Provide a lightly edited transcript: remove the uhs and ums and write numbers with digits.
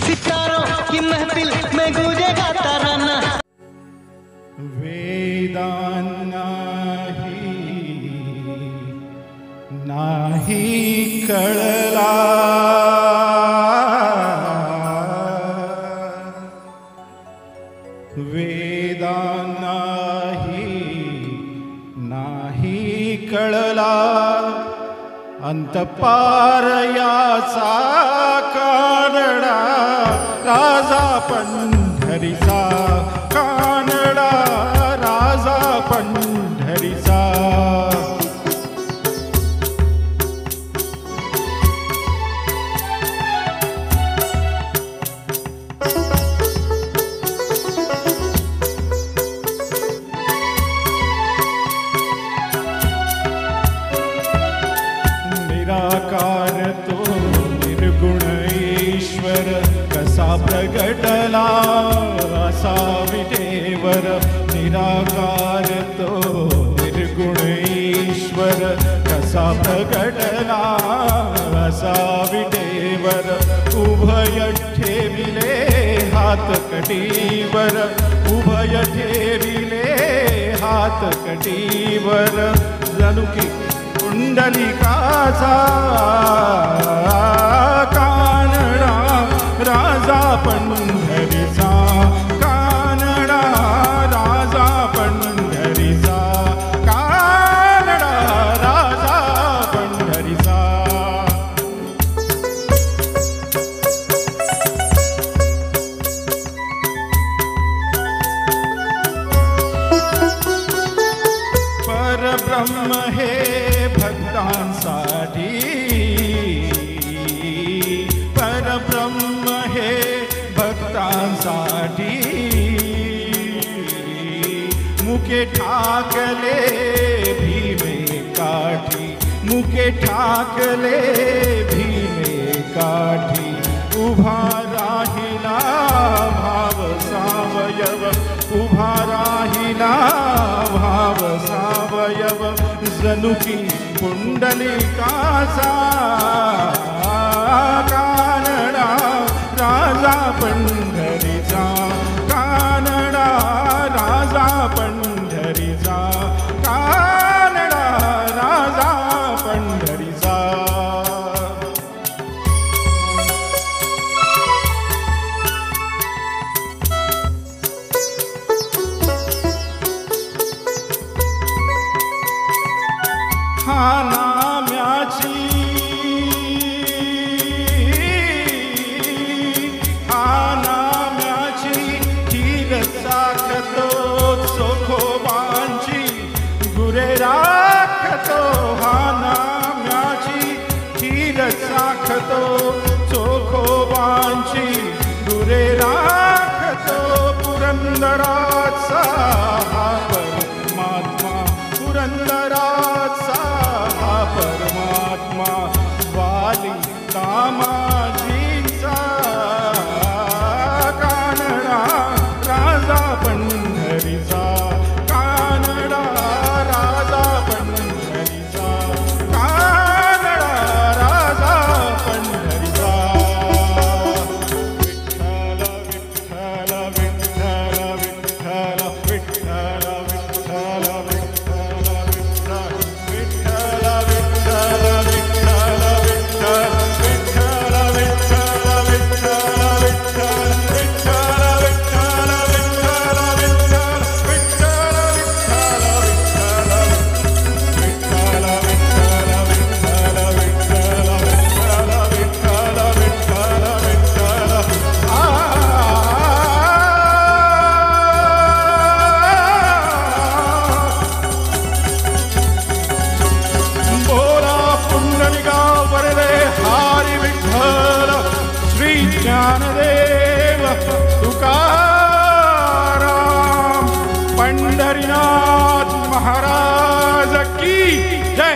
सितारों की महफिल में गूंजेगा तराना। नाही कळला नाही कळला अंतपार याचा कानडा राजा पंढरीचा कानडा राजा पंढरीचा निराकार तो निर्गुण ईश्वर कसा प्रगटला असा विटेवर निराकार तो निर्गुण ईश्वर कसा प्रगटला असा विटेवर उभय ठेविले हात कटीवर उभय ठेविले हात कटीवर जणू की कुंडलिकाचा कानडा राजा पंढरीचा कानडा राजा पंढरीचा कानडा राजा पंढरीचा परब्रह्म हे भक्तांसाठी परब्रह्म हे भक्तांसाठी मुके ठाकले भीमे काठी मुके ठाकले भीमे काठी उभा राहिला भाव सावयव उभा राहिला भाव सावयव जणू की पुंडलिकाचा कानडा राजा पंढरीचा कानडा राजा पंढरीचा कानडा राजा पंढरीचा हा नाम्याची खीर साखतो चोखोबांची गुरे राखतो हा नाम्याची खीर साखतो चोखोबांची गुरे राखतो पुरंदराचा हा परमात्मा पुरंदराचा हा परमात्मा वाली कामाजीचा कानडा राजा पंढरीचा कानडा राजा पंढरीचा कानडा राजा पंढरीचा विठ्ठल विठ्ठल विठ्ठल विठ्ठल विठ्ठल ज्ञानदेव तुकाराम पंढरीनाथ महाराज की जय।